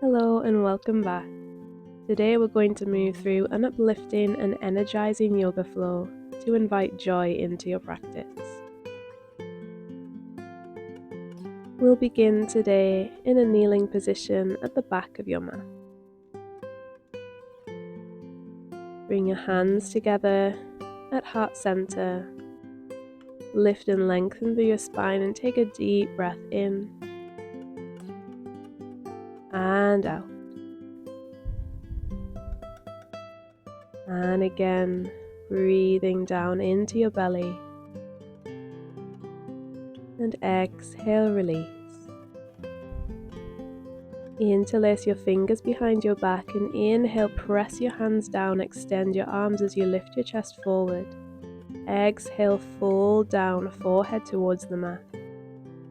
Hello and welcome back. Today we're going to move through an uplifting and energizing yoga flow to invite joy into your practice. We'll begin today in a kneeling position at the back of your mat. Bring your hands together at heart center. Lift and lengthen through your spine and take a deep breath in and out. And again, breathing down into your belly. And exhale, release. Interlace your fingers behind your back and inhale, press your hands down, extend your arms as you lift your chest forward. Exhale, fold down, forehead towards the mat.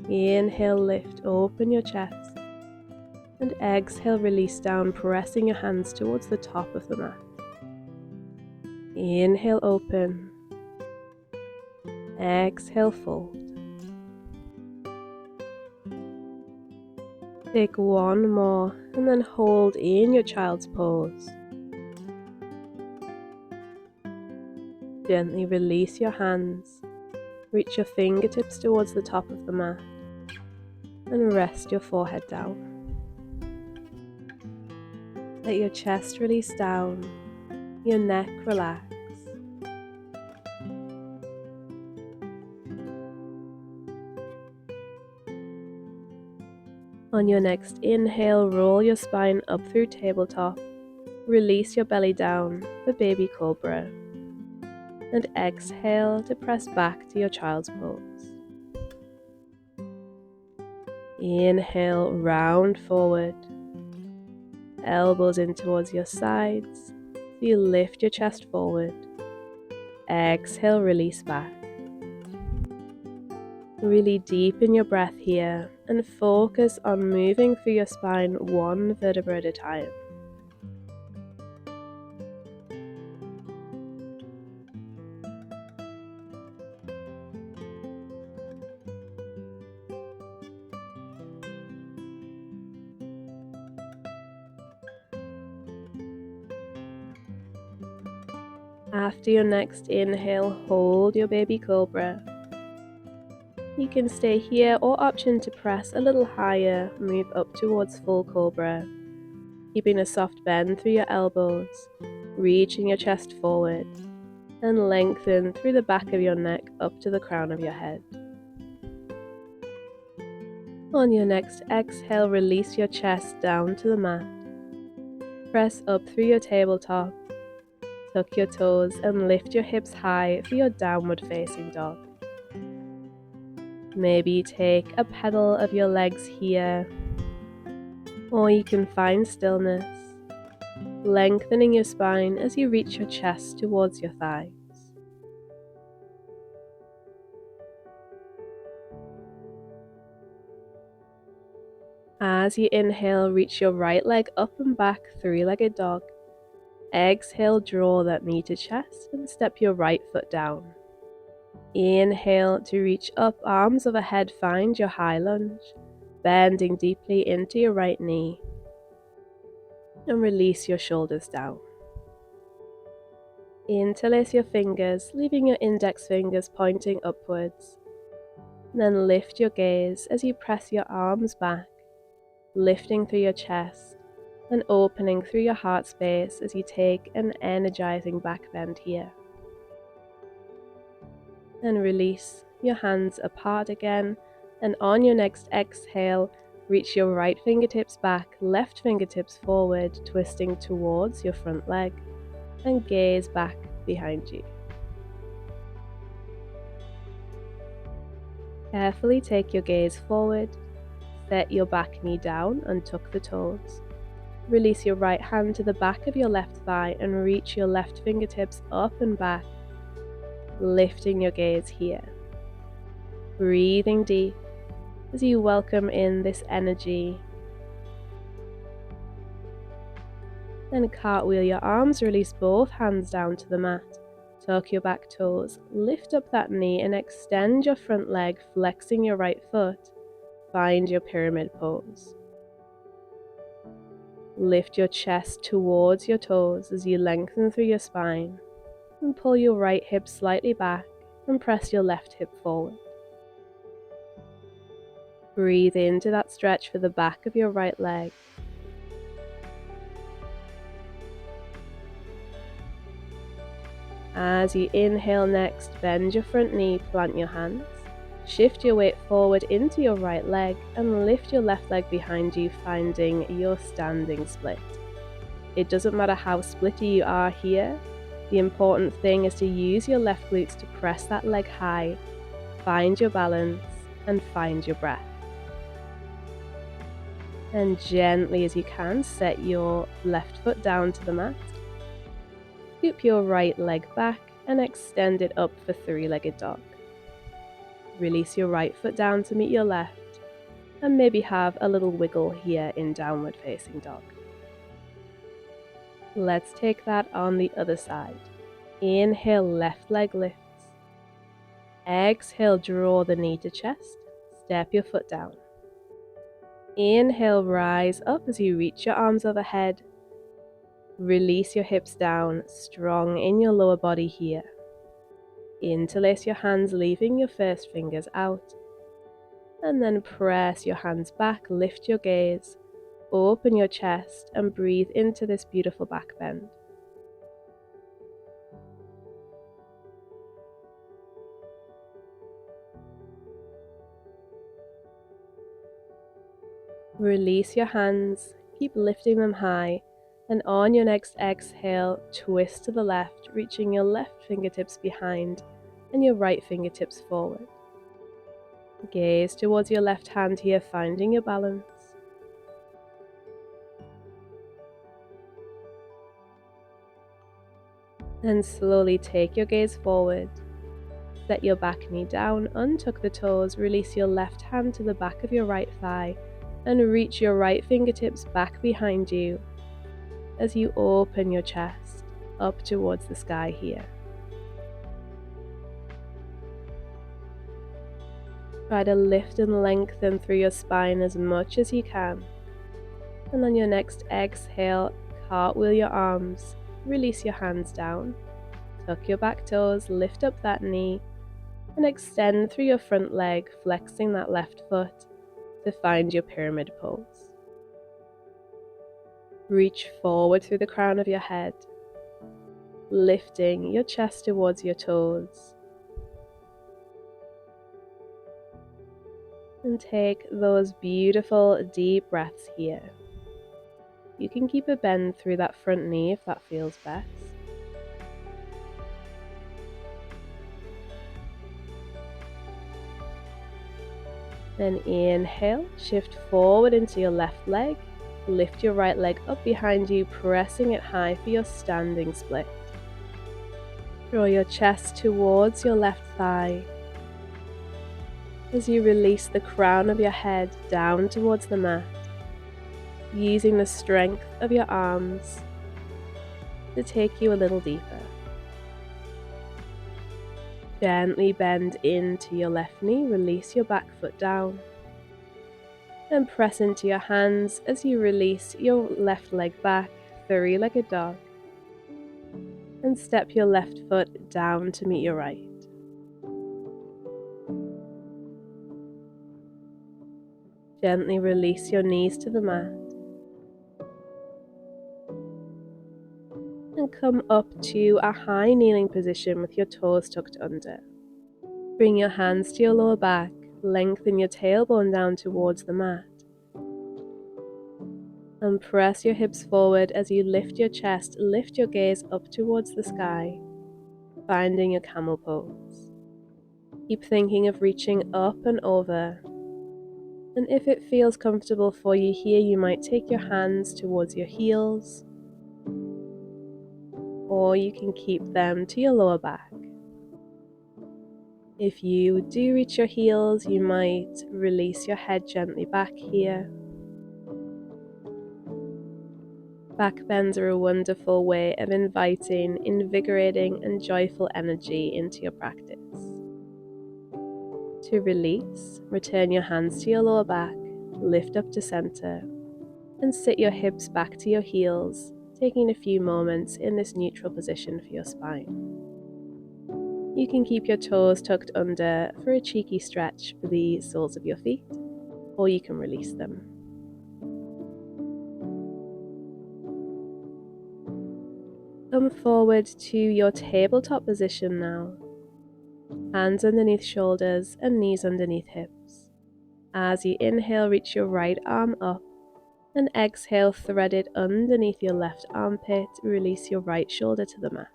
Inhale, lift, open your chest. And exhale, release down, pressing your hands towards the top of the mat. Inhale, open. Exhale, fold. Take one more and then hold in your child's pose. Gently release your hands. Reach your fingertips towards the top of the mat and rest your forehead down. Let your chest release down, your neck relax. On your next inhale, roll your spine up through tabletop. Release your belly down for baby cobra. And exhale to press back to your child's pose. Inhale, round forward. Elbows in towards your sides. You lift your chest forward. Exhale, release back. Really deepen your breath here and focus on moving through your spine one vertebra at a time. After your next inhale, hold your baby cobra. You can stay here or option to press a little higher, move up towards full cobra, keeping a soft bend through your elbows, reaching your chest forward, and lengthen through the back of your neck up to the crown of your head. On your next exhale, release your chest down to the mat. Press up through your tabletop, tuck your toes and lift your hips high for your downward facing dog. Maybe take a pedal of your legs here, or you can find stillness, lengthening your spine as you reach your chest towards your thighs. As you inhale, reach your right leg up and back, three-legged dog. Exhale, draw that knee to chest and step your right foot down. Inhale to reach up, arms overhead, find your high lunge, bending deeply into your right knee. And release your shoulders down. Interlace your fingers, leaving your index fingers pointing upwards. Then lift your gaze as you press your arms back, lifting through your chest and opening through your heart space as you take an energizing back bend here. And release your hands apart again, and on your next exhale, reach your right fingertips back, left fingertips forward, twisting towards your front leg, and gaze back behind you. Carefully take your gaze forward, set your back knee down and tuck the toes. Release your right hand to the back of your left thigh and reach your left fingertips up and back, lifting your gaze here. Breathing deep as you welcome in this energy. Then cartwheel your arms, release both hands down to the mat. Tuck your back toes, lift up that knee and extend your front leg, flexing your right foot. Find your pyramid pose. Lift your chest towards your toes as you lengthen through your spine, and pull your right hip slightly back and press your left hip forward. Breathe into that stretch for the back of your right leg. As you inhale next, bend your front knee, plant your hands. Shift your weight forward into your right leg and lift your left leg behind you, finding your standing split. It doesn't matter how splitty you are here. The important thing is to use your left glutes to press that leg high, find your balance, and find your breath. And gently as you can, set your left foot down to the mat. Scoop your right leg back and extend it up for three-legged dog. Release your right foot down to meet your left, and maybe have a little wiggle here in downward facing dog. Let's take that on the other side. Inhale, left leg lifts. Exhale, draw the knee to chest. Step your foot down. Inhale, rise up as you reach your arms overhead. Release your hips down, strong in your lower body here. Interlace your hands, leaving your first fingers out. And then press your hands back, lift your gaze, open your chest, and breathe into this beautiful back bend. Release your hands, keep lifting them high, and on your next exhale, twist to the left, reaching your left fingertips behind and your right fingertips forward. Gaze towards your left hand here, finding your balance. Then slowly take your gaze forward. Set your back knee down, untuck the toes, release your left hand to the back of your right thigh, and reach your right fingertips back behind you as you open your chest up towards the sky here. Try to lift and lengthen through your spine as much as you can. And on your next exhale, cartwheel your arms, release your hands down, tuck your back toes, lift up that knee, and extend through your front leg, flexing that left foot to find your pyramid pose. Reach forward through the crown of your head, lifting your chest towards your toes. And take those beautiful deep breaths here. You can keep a bend through that front knee if that feels best. Then inhale, shift forward into your left leg. Lift your right leg up behind you, pressing it high for your standing split. Draw your chest towards your left thigh as you release the crown of your head down towards the mat, using the strength of your arms to take you a little deeper. Gently bend into your left knee, release your back foot down, and press into your hands as you release your left leg back, three-legged dog, and step your left foot down to meet your right. Gently release your knees to the mat and come up to a high kneeling position with your toes tucked under. Bring your hands to your lower back, lengthen your tailbone down towards the mat, and press your hips forward as you lift your chest, lift your gaze up towards the sky, finding your camel pose. Keep thinking of reaching up and over. And if it feels comfortable for you here, you might take your hands towards your heels, or you can keep them to your lower back. If you do reach your heels, you might release your head gently back here. Back bends are a wonderful way of inviting invigorating and joyful energy into your practice. To release, return your hands to your lower back, lift up to center, and sit your hips back to your heels, taking a few moments in this neutral position for your spine. You can keep your toes tucked under for a cheeky stretch for the soles of your feet, or you can release them. Come forward to your tabletop position now. Hands underneath shoulders and knees underneath hips. As you inhale, reach your right arm up, and exhale, thread it underneath your left armpit. Release your right shoulder to the mat.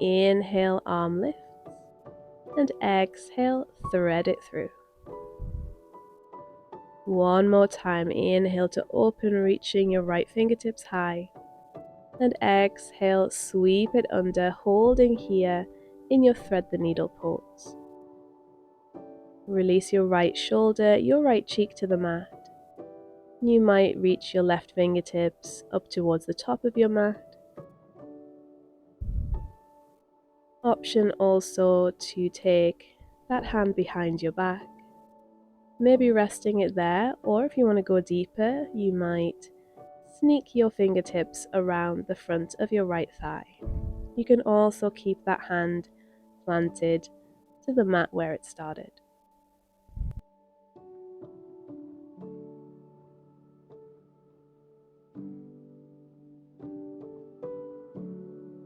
Inhale, arm lifts, and exhale, thread it through. One more time. Inhale to open, reaching your right fingertips high, and exhale, sweep it under, holding here in your thread the needle pose. Release your right shoulder, your right cheek to the mat. You might reach your left fingertips up towards the top of your mat. Option also to take that hand behind your back, maybe resting it there, or if you want to go deeper, you might sneak your fingertips around the front of your right thigh. You can also keep that hand planted to the mat where it started.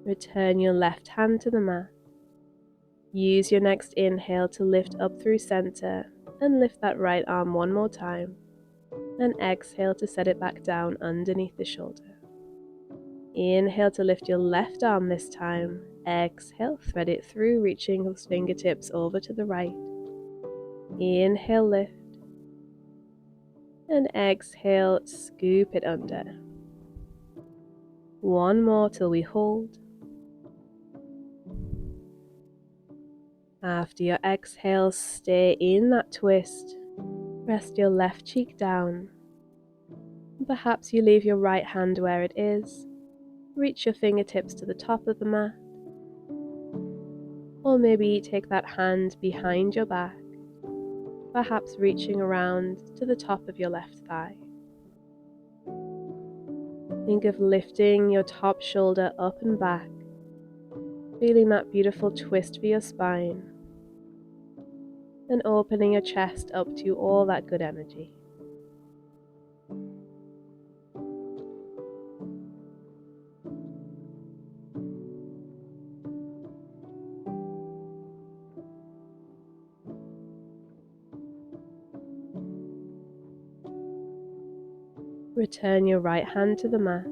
Return your left hand to the mat. Use your next inhale to lift up through center and lift that right arm one more time. And exhale to set it back down underneath the shoulder. Inhale to lift your left arm this time. Exhale, thread it through, reaching those fingertips over to the right. Inhale, lift. And exhale, scoop it under. One more till we hold. After your exhale, stay in that twist. Rest your left cheek down. Perhaps you leave your right hand where it is. Reach your fingertips to the top of the mat. Or maybe take that hand behind your back, perhaps reaching around to the top of your left thigh. Think of lifting your top shoulder up and back, feeling that beautiful twist for your spine, and opening your chest up to all that good energy. Return your right hand to the mat.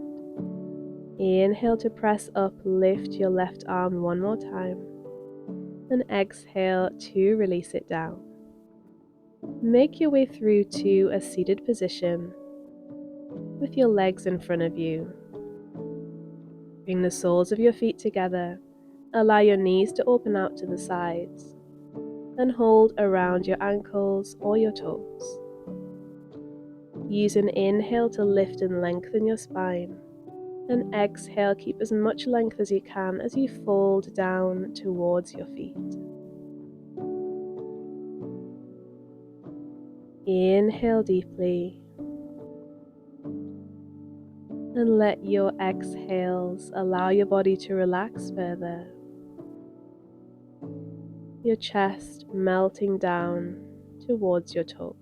Inhale to press up, lift your left arm one more time, and exhale to release it down. Make your way through to a seated position with your legs in front of you. Bring the soles of your feet together, allow your knees to open out to the sides, and hold around your ankles or your toes. Use an inhale to lift and lengthen your spine, and exhale, keep as much length as you can as you fold down towards your feet. Inhale deeply, and let your exhales allow your body to relax further. Your chest melting down towards your toes.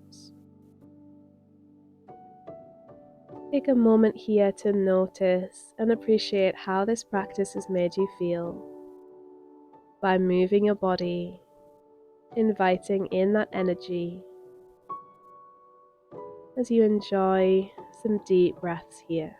Take a moment here to notice and appreciate how this practice has made you feel by moving your body, inviting in that energy as you enjoy some deep breaths here.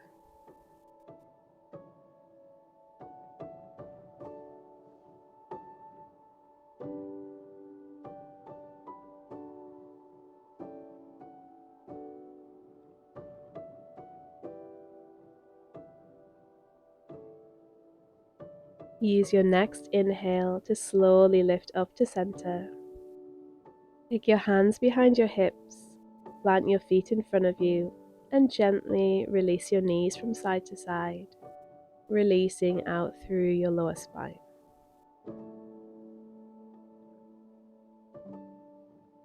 Use your next inhale to slowly lift up to center. Take your hands behind your hips, plant your feet in front of you, and gently release your knees from side to side, releasing out through your lower spine.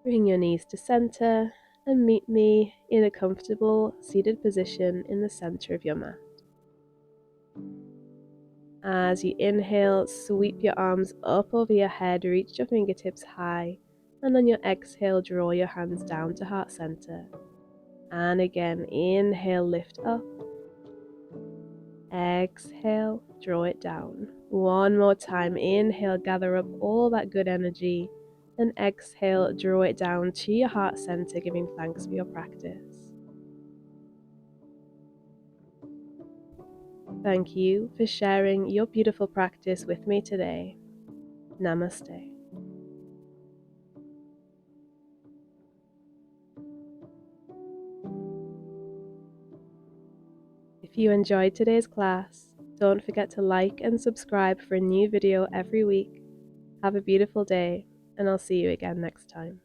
Bring your knees to center and meet me in a comfortable seated position in the center of your mat. As you inhale, sweep your arms up over your head, reach your fingertips high, and on your exhale, draw your hands down to heart center. And again, inhale, lift up. Exhale, draw it down. One more time, inhale, gather up all that good energy, and exhale, draw it down to your heart center, giving thanks for your practice. Thank you for sharing your beautiful practice with me today. Namaste. If you enjoyed today's class, don't forget to like and subscribe for a new video every week. Have a beautiful day, and I'll see you again next time.